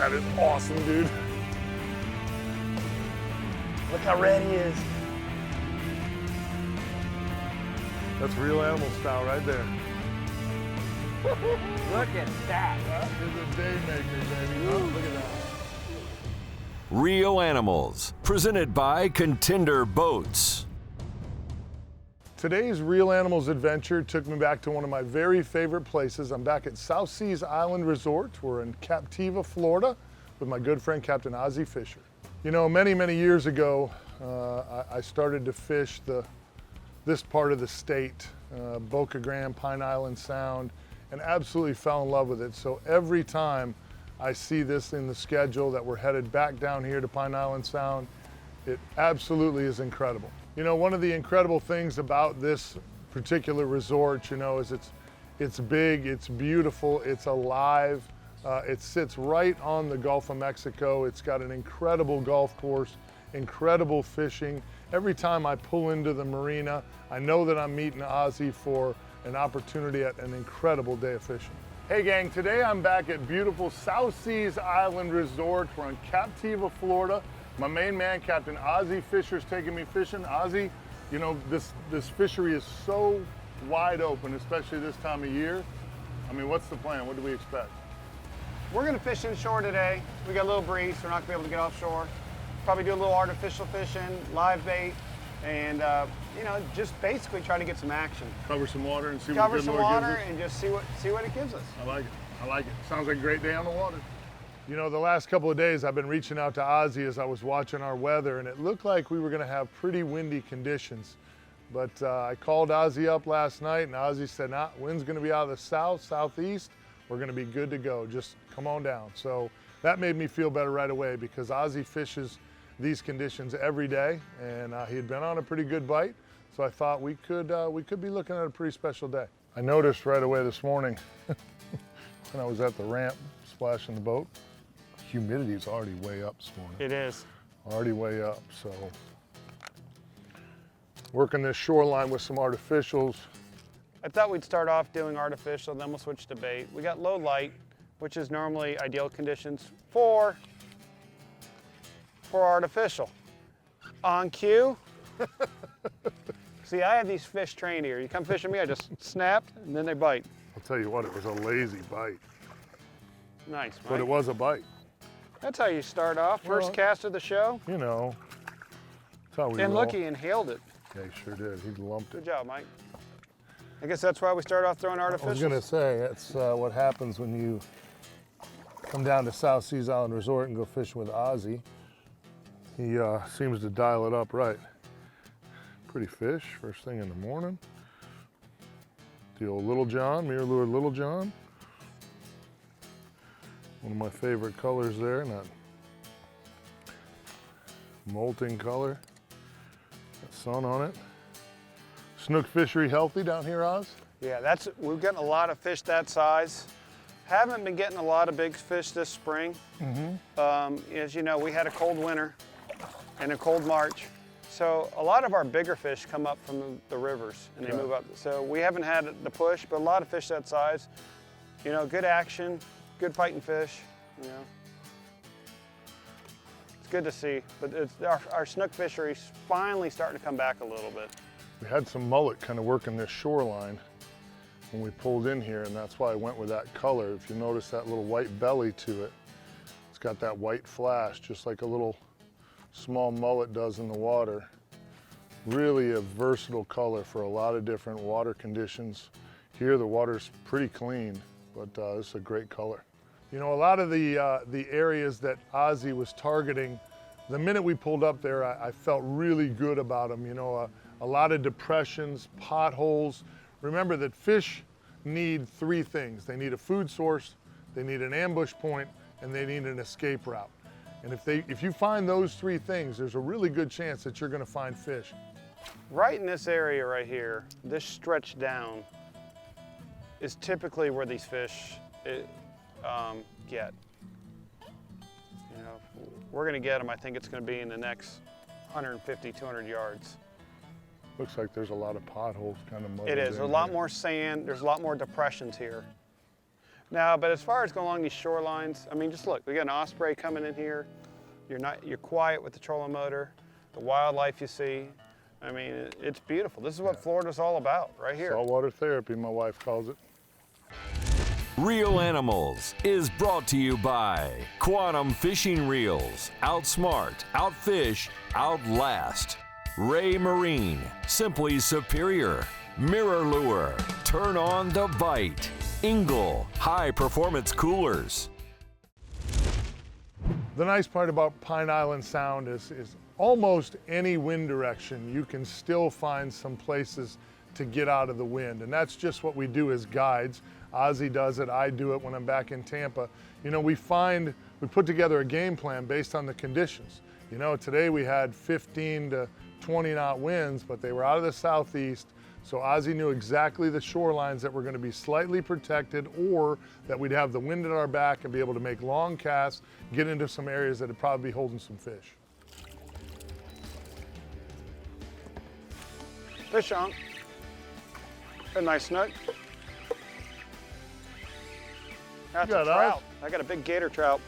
That is awesome, dude. Look how red he is. That's real animal style right there. Look at that. That is a day maker, baby. Oh, look at that. Real Animals, presented by Contender Boats. Today's Real Animals adventure took me back to one of my very favorite places. I'm back at South Seas Island Resort. We're in Captiva, Florida, with my good friend, Captain Ozzie Fisher. You know, many, many years ago, I started to fish this part of the state, Boca Grande, Pine Island Sound, and absolutely fell in love with it. So every time I see this in the schedule that we're headed back down here to Pine Island Sound, it absolutely is incredible. You know, one of the incredible things about this particular resort, you know, is it's big, it's beautiful, it's alive. It sits right on the Gulf of Mexico. It's got an incredible golf course, incredible fishing. Every time I pull into the marina, I know that I'm meeting Ozzie for an opportunity at an incredible day of fishing. Hey gang, today I'm back at beautiful South Seas Island Resort. We're in Captiva, Florida. My main man, Captain Ozzie Fisher, is taking me fishing. Ozzie, you know, this fishery is so wide open, especially this time of year. I mean, what's the plan? What do we expect? We're gonna fish inshore today. We got a little breeze, so we're not gonna be able to get offshore. Probably do a little artificial fishing, live bait, and you know, just basically try to get some action. Cover some water and see Cover what the some good Lord water gives us? and just see what it gives us. I like it. I like it. Sounds like a great day on the water. You know, the last couple of days I've been reaching out to Ozzie as I was watching our weather, and it looked like we were going to have pretty windy conditions. But I called Ozzie up last night, and Ozzie said, nah, wind's going to be out of the south, southeast. We're going to be good to go. Just come on down. So that made me feel better right away because Ozzie fishes these conditions every day, and he had been on a pretty good bite. So I thought we could be looking at a pretty special day. I noticed right away this morning when I was at the ramp splashing the boat, humidity's already way up this morning. It is. Already way up, so. Working this shoreline with some artificials. I thought we'd start off doing artificial, then we'll switch to bait. We got low light, which is normally ideal conditions for artificial. On cue. See, I have these fish trained here. You come fishing me, I just snap, and then they bite. I'll tell you what, it was a lazy bite. Nice, Mike. But it was a bite. That's how you start off. First Well, cast of the show. You know, that's how we And roll. look, he inhaled it. Yeah, he sure did. He lumped Good it. job, Mike. I guess that's why we start off throwing I was artificials. gonna say, that's what happens when you come down to South Seas Island Resort and go fishing with Ozzie. He seems to dial it up right. Pretty fish, first thing in the morning. The old Little John, Mirror Lure Little John. One of my favorite colors there, and that molting color. Got sun on it. Snook fishery healthy down here, Oz? Yeah, we've gotten a lot of fish that size. Haven't been getting a lot of big fish this spring. As you know, we had a cold winter and a cold March. So a lot of our bigger fish come up from the rivers and they Yeah. move up. So we haven't had the push, but a lot of fish that size. You know, good action, good fighting fish, you know. It's good to see, but our snook fishery's finally starting to come back a little bit. We had some mullet kind of working this shoreline when we pulled in here, and that's why I went with that color. If you notice that little white belly to it, it's got that white flash, just like a little small mullet does in the water. Really a versatile color for a lot of different water conditions. Here the water's pretty clean, but it's a great color. You know, a lot of the areas that Ozzie was targeting, the minute we pulled up there, I felt really good about them. You know, a lot of depressions, potholes. Remember that fish need three things. They need a food source, they need an ambush point, and they need an escape route. And if you find those three things, there's a really good chance that you're gonna find fish. Right in this area right here, this stretch down is typically where these fish get. You know, we're gonna get them, I think it's gonna be in the next 150, 200 yards. Looks like there's a lot of potholes kind of muddled It is, in a lot here. more sand, there's a lot more depressions here. Now, but as far as going along these shorelines, I mean, just look, we got an osprey coming in here. You're quiet with the trolling motor, the wildlife you see. I mean, it's beautiful. This is what Florida's all about, right here. Saltwater therapy, my wife calls it. Real Animals is brought to you by Quantum Fishing Reels. Outsmart, outfish, outlast. Ray Marine, simply superior. Mirror Lure, turn on the bite. Ingle, high performance coolers. The nice part about Pine Island Sound is almost any wind direction, you can still find some places to get out of the wind. And that's just what we do as guides. Ozzy does it, I do it when I'm back in Tampa. You know, we put together a game plan based on the conditions. You know, today we had 15 to 20 knot winds, but they were out of the southeast. So Ozzy knew exactly the shorelines that were going to be slightly protected, or that we'd have the wind at our back and be able to make long casts, get into some areas that would probably be holding some fish. Fish on. A nice snook. That's a trout. I got a big gator trout.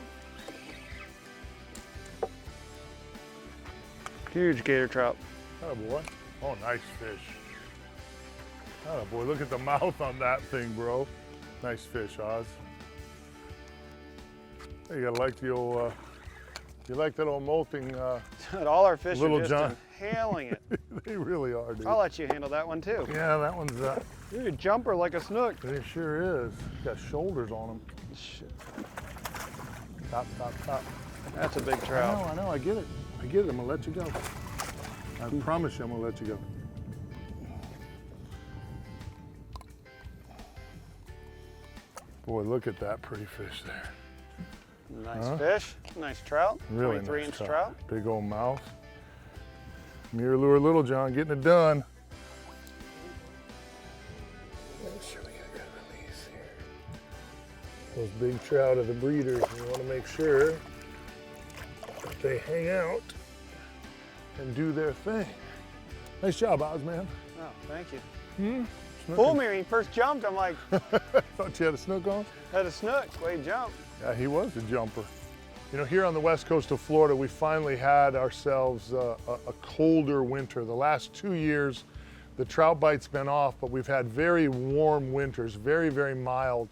Huge gator trout. Oh boy. Oh, nice fish. Oh boy, look at the mouth on that thing, bro. Nice fish, Oz. You gotta like the old, you like that old molting All our fish Little are just John. inhaling it. They really are, dude. I'll let you handle that one too. Yeah, that one's, You're a jumper like a snook. it sure is. Got shoulders on him. Shit. Top, top, top. That's a big trout. I know, I get it. I get it, I'm gonna let you go. I promise you I'm gonna let you go. Boy, look at that pretty fish there. Nice fish, nice trout, Really 23-inch nice trout. Big old mouth. Mirror Lure Little John getting it done. Make sure we got good release here. Those big trout are the breeders. You want to make sure that they hang out and do their thing. Nice job, Oz, man. Oh, thank you. Snook Fooled me when he first jumped. I'm like, Thought you had a snook on? had a snook, way he jumped. Yeah, he was a jumper. You know, here on the west coast of Florida, we finally had ourselves a colder winter. The last 2 years, the trout bite's been off, but we've had very warm winters, very, very mild.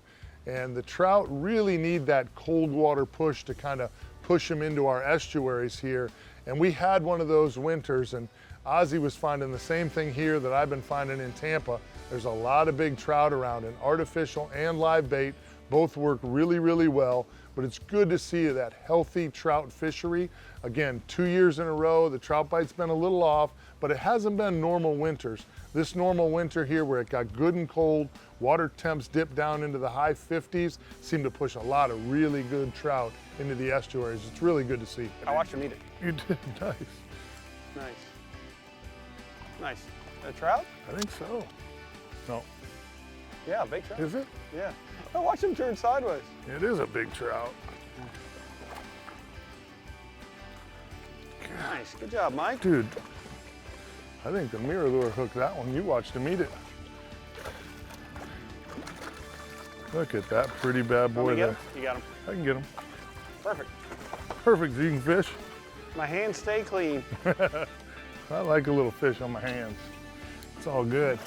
And the trout really need that cold water push to kind of push them into our estuaries here. And we had one of those winters, and Ozzy was finding the same thing here that I've been finding in Tampa. There's a lot of big trout around, and artificial and live bait both work really, really well. But it's good to see that healthy trout fishery. Again, 2 years in a row, the trout bite's been a little off, but it hasn't been normal winters. This normal winter here, where it got good and cold, water temps dipped down into the high 50s, seemed to push a lot of really good trout into the estuaries. It's really good to see. I watched him eat it. You did, nice. Nice. Nice. A trout? I think so. No, Yeah, big trout. is it? Yeah. I watched him turn sideways. It is a big trout. Nice. Good job, Mike. Dude, I think the mirror lure hooked that one. You watched him eat it. Look at that pretty bad boy Want me to get there. him? You got him. I can get him. Perfect. Perfect, you can fish. My hands stay clean. I like a little fish on my hands. It's all good.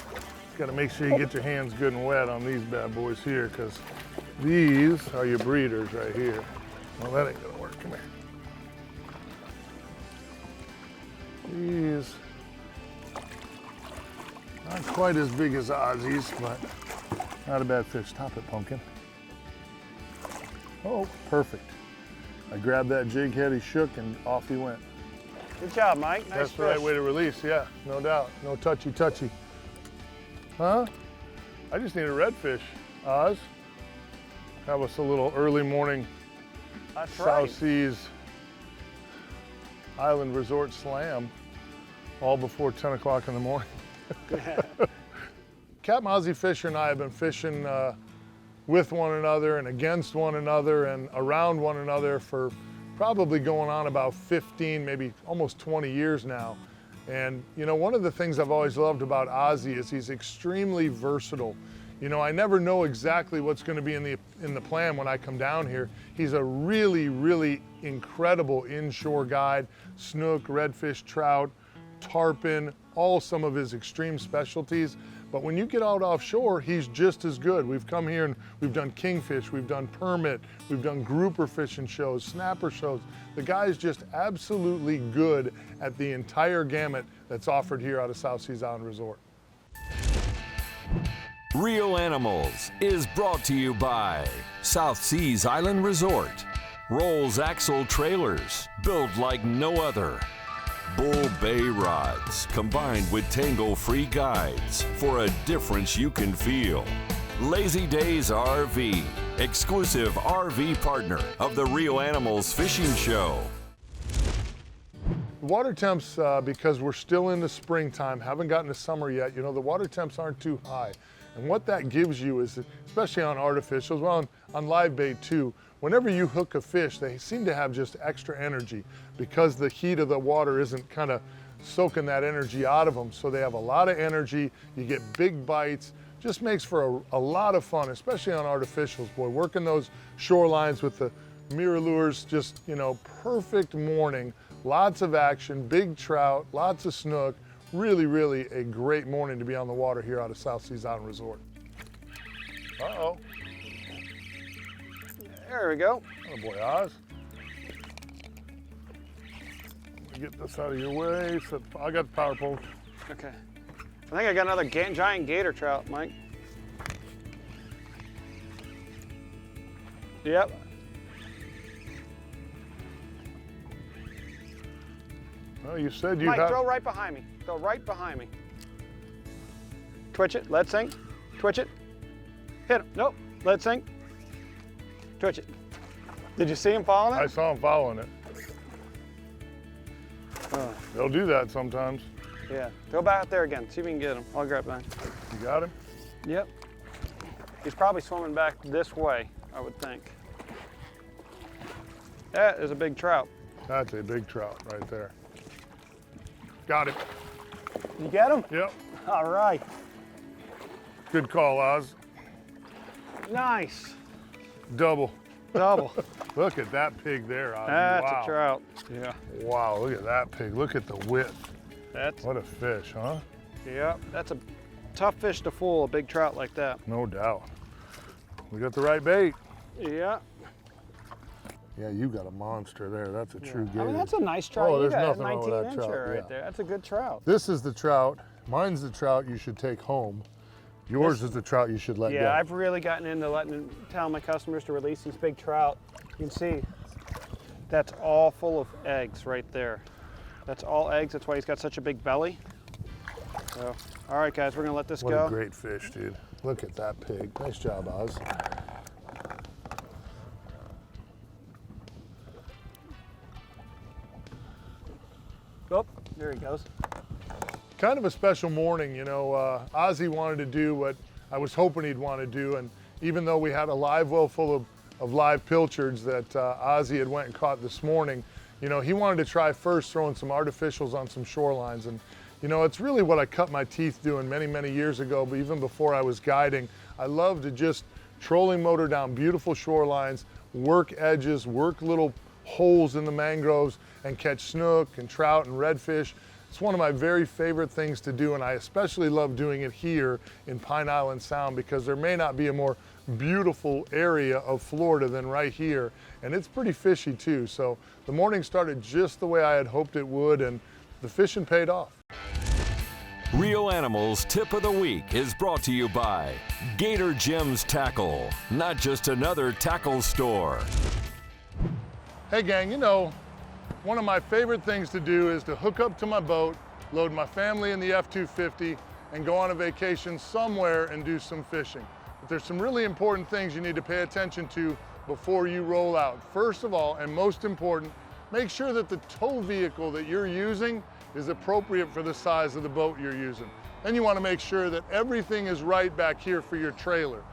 Got to make sure you get your hands good and wet on these bad boys here, because these are your breeders right here. Well, that ain't gonna work. Come here. These, not quite as big as Ozzy's, but not a bad fish. Stop it, pumpkin. Oh, perfect. I grabbed that jig head, he shook, and off he went. Good job, Mike. Nice That's fish. the right way to release, yeah, no doubt. No touchy. Huh? I just need a redfish, Oz. That was a little early morning That's South right. Seas Island Resort Slam, all before 10 o'clock in the morning. Capt Ozzy Fisher and I have been fishing with one another and against one another and around one another for probably going on about 15, maybe almost 20 years now. And you know, one of the things I've always loved about Ozzy is he's extremely versatile. You know, I never know exactly what's going to be in the plan when I come down here. He's a really, really incredible inshore guide, snook, redfish, trout, tarpon, all some of his extreme specialties. But when you get out offshore, he's just as good. We've come here and we've done kingfish, we've done permit, we've done grouper fishing shows, snapper shows. The guy's just absolutely good at the entire gamut that's offered here out of South Seas Island Resort. Real Animals is brought to you by South Seas Island Resort. Rolls Axle Trailers, built like no other. Bull Bay Rods, combined with tangle-free guides for a difference you can feel. Lazy Days RV, exclusive RV partner of the Real Animals Fishing Show. The water temps, because we're still in the springtime, haven't gotten to summer yet, you know, the water temps aren't too high. And what that gives you is, especially on artificials, well, on live bait too, whenever you hook a fish, they seem to have just extra energy because the heat of the water isn't kind of soaking that energy out of them. So they have a lot of energy, you get big bites, just makes for a lot of fun, especially on artificials. Boy, working those shorelines with the mirror lures, just, you know, perfect morning, lots of action, big trout, lots of snook. Really, really a great morning to be on the water here out of South Seas Island Resort. Uh-oh. There we go. Oh boy, Oz. Let me get this out of your way. So I got the power pole. Okay. I think I got another giant gator trout, Mike. Yep. Well, you said you Mike, have... throw right behind me. Throw right behind me. Twitch it, let it sink. Twitch it. Hit him. Nope, let it sink. Twitch it. Did you see him following it? I saw him following it. Oh. They'll do that sometimes. Yeah, go back out there again. See if we can get him. I'll grab that. You got him? Yep. He's probably swimming back this way, I would think. That is a big trout. That's a big trout right there. Got it. You get him? Yep. All right. Good call, Oz. Nice. Double. Double. Look at that pig there, Oz. That's Wow. a trout. Yeah. Wow, look at that pig. Look at the width. That's, What a fish, huh? yeah, that's a tough fish to fool, a big trout like that. No doubt. We got the right bait. Yeah. Yeah, you got a monster there. That's a true I gator. mean, that's a nice trout. Oh, You there's got a nothing wrong with that 19 trout, incher right yeah. there. That's a good trout. This is the trout. Mine's the trout you should take home. Yours is the trout you should let go. Yeah, I've really gotten into telling my customers to release these big trout. You can see that's all full of eggs right there. That's all eggs. That's why he's got such a big belly. So, all right, guys, we're gonna let this What go. a great fish, dude. Look at that pig. Nice job, Oz. Oh, there he goes. Kind of a special morning, you know. Ozzy wanted to do what I was hoping he'd want to do, and even though we had a live well full of live pilchards that Ozzy had went and caught this morning, you know, he wanted to try first throwing some artificials on some shorelines. And, you know, it's really what I cut my teeth doing many, many years ago, but even before I was guiding. I love to just trolling motor down beautiful shorelines, work edges, work little holes in the mangroves, and catch snook and trout and redfish. It's one of my very favorite things to do, and I especially love doing it here in Pine Island Sound because there may not be a more beautiful area of Florida than right here, and it's pretty fishy too. So the morning started just the way I had hoped it would, and the fishing paid off. Real Animals Tip of the Week is brought to you by Gator Gems Tackle, not just another tackle store. Hey gang, you know, one of my favorite things to do is to hook up to my boat, load my family in the F-250, and go on a vacation somewhere and do some fishing. But there's some really important things you need to pay attention to before you roll out. First of all, and most important, make sure that the tow vehicle that you're using is appropriate for the size of the boat you're using. Then you want to make sure that everything is right back here for your trailer.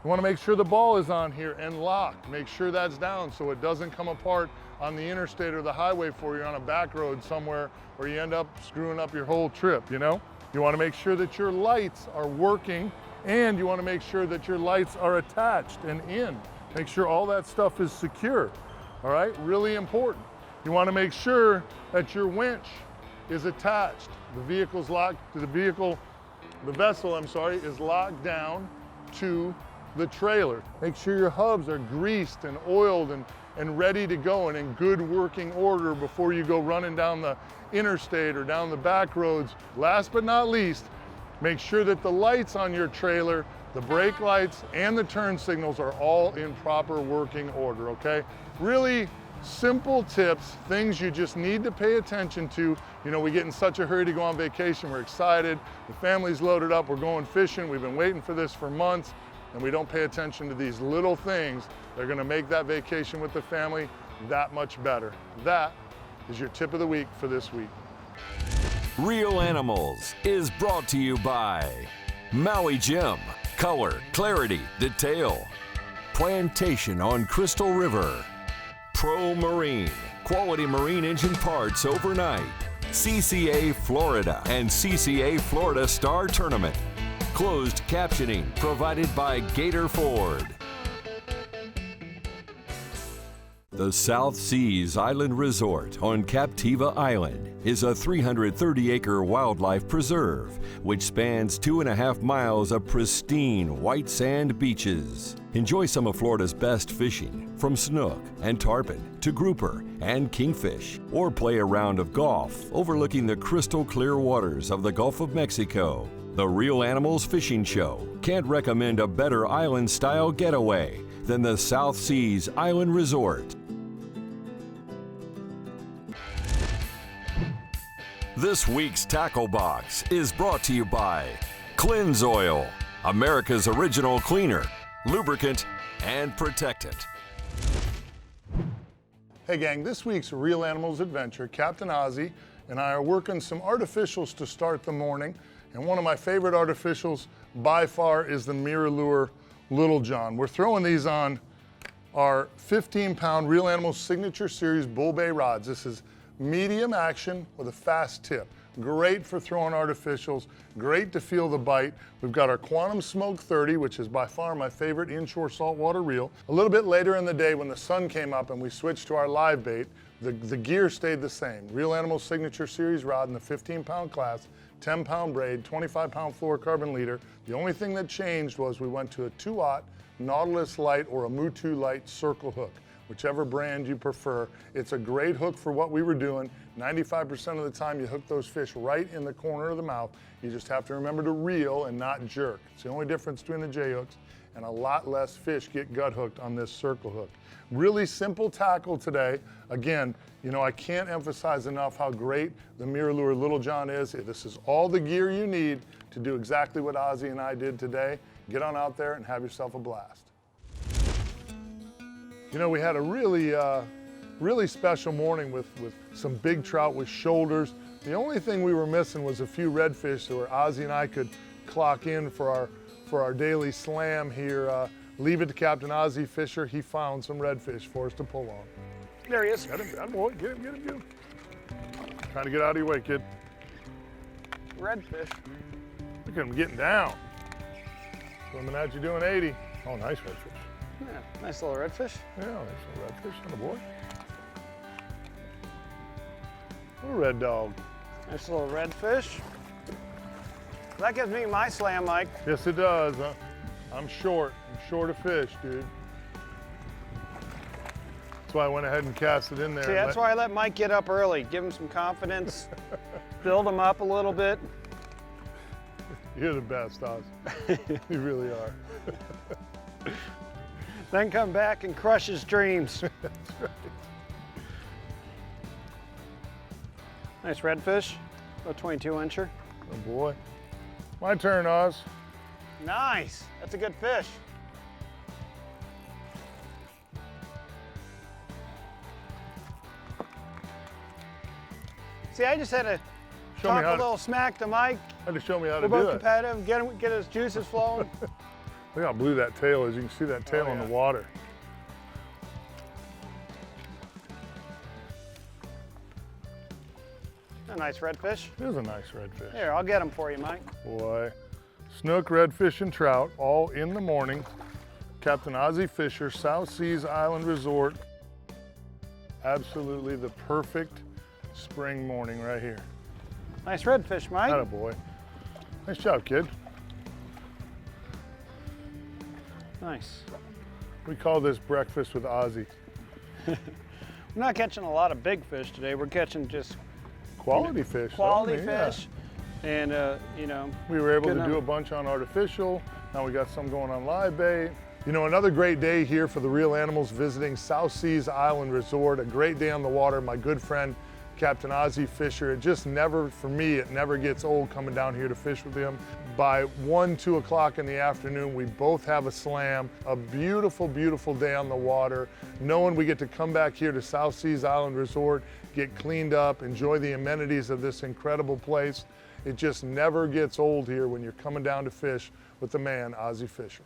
You want to make sure the ball is on here and locked. Make sure that's down so it doesn't come apart on the interstate or the highway for you on a back road somewhere where you end up screwing up your whole trip, you know? You want to make sure that your lights are working And you want to make sure that your lights are attached and in. Make sure all that stuff is secure. All right, really important. You want to make sure that your winch is attached. The vehicle's locked to the vessel, is locked down to the trailer. Make sure your hubs are greased and oiled and ready to go and in good working order before you go running down the interstate or down the back roads. Last but not least, make sure that the lights on your trailer, the brake lights and the turn signals are all in proper working order, okay? Really simple tips, things you just need to pay attention to. You know, we get in such a hurry to go on vacation, we're excited, the family's loaded up, we're going fishing, we've been waiting for this for months, and we don't pay attention to these little things. They're gonna make that vacation with the family that much better. That is your tip of the week for this week. Real Animals is brought to you by Maui Jim, color, clarity, detail. Plantation on Crystal River. Pro Marine, quality marine engine parts overnight. CCA Florida and CCA Florida Star Tournament. Closed captioning provided by Gator Ford. The South Seas Island Resort on Captiva Island is a 330-acre wildlife preserve which spans 2.5 miles of pristine white sand beaches. Enjoy some of Florida's best fishing, from snook and tarpon to grouper and kingfish, or play a round of golf overlooking the crystal clear waters of the Gulf of Mexico. The Real Animals Fishing Show can't recommend a better island-style getaway than the South Seas Island Resort. This week's Tackle Box is brought to you by Cleanse Oil, America's original cleaner, lubricant, and protectant. Hey gang, this week's Real Animals Adventure, Captain Ozzy and I are working some artificials to start the morning. And one of my favorite artificials by far is the MirrOlure Little John. We're throwing these on our 15-pound Real Animals Signature Series Bull Bay rods. This is medium action with a fast tip. Great for throwing artificials, great to feel the bite. We've got our Quantum Smoke 30, which is by far my favorite inshore saltwater reel. A little bit later in the day when the sun came up and we switched to our live bait, the gear stayed the same. Real Animals Signature Series rod in the 15-pound class, 10-pound braid, 25-pound fluorocarbon leader. The only thing that changed was we went to a 2-aught Nautilus Light or a Mutu Light circle hook. Whichever brand you prefer. It's a great hook for what we were doing. 95% of the time you hook those fish right in the corner of the mouth. You just have to remember to reel and not jerk. It's the only difference between the J-hooks, and a lot less fish get gut hooked on this circle hook. Really simple tackle today. Again, you know, I can't emphasize enough how great the MirrOlure Little John is. This is all the gear you need to do exactly what Ozzy and I did today. Get on out there and have yourself a blast. You know, we had a really special morning with some big trout with shoulders. The only thing we were missing was a few redfish so where Ozzy and I could clock in for our daily slam here. Leave it to Captain Ozzy Fisher. He found some redfish for us to pull on. There he is. Get him, boy. Get him. Trying to get out of your way, kid. Redfish. Look at him getting down. Swimming at you doing 80. Oh, nice redfish. Yeah, nice little redfish. Yeah, nice little redfish on the boy. Little red dog. Nice little redfish. That gives me my slam, Mike. Yes, it does. I'm short of fish, dude. That's why I went ahead and cast it in there. See, that's why I let Mike get up early. Give him some confidence, build him up a little bit. You're the best, Oz. You really are. Then come back and crush his dreams. That's right. Nice redfish, a 22-incher. Oh boy. My turn, Oz. Nice, that's a good fish. See, I just had to talk a little smack to Mike. Had to show me how to We're do both it. competitive, get his juices flowing. Look how blue that tail is. You can see that tail in the water. A nice redfish. It is a nice redfish. Here, I'll get him for you, Mike. Boy, Snook, redfish, and trout, all in the morning. Captain Ozzie Fisher, South Seas Island Resort. Absolutely the perfect spring morning right here. Nice redfish, Mike. Attaboy. Nice job, kid. Nice. We call this breakfast with Ozzie. We're not catching a lot of big fish today. We're catching just Quality fish. quality yeah. fish. And, you know. We were able good to do enough. a bunch on artificial. Now we got some going on live bait. You know, another great day here for the real animals visiting South Seas Island Resort. A great day on the water. My good friend, Captain Ozzie Fisher. It just never, for me, it never gets old coming down here to fish with him. By 1, 2 o'clock in the afternoon, we both have a slam. A beautiful, beautiful day on the water. Knowing we get to come back here to South Seas Island Resort, get cleaned up, enjoy the amenities of this incredible place. It just never gets old here when you're coming down to fish with the man, Ozzie Fisher.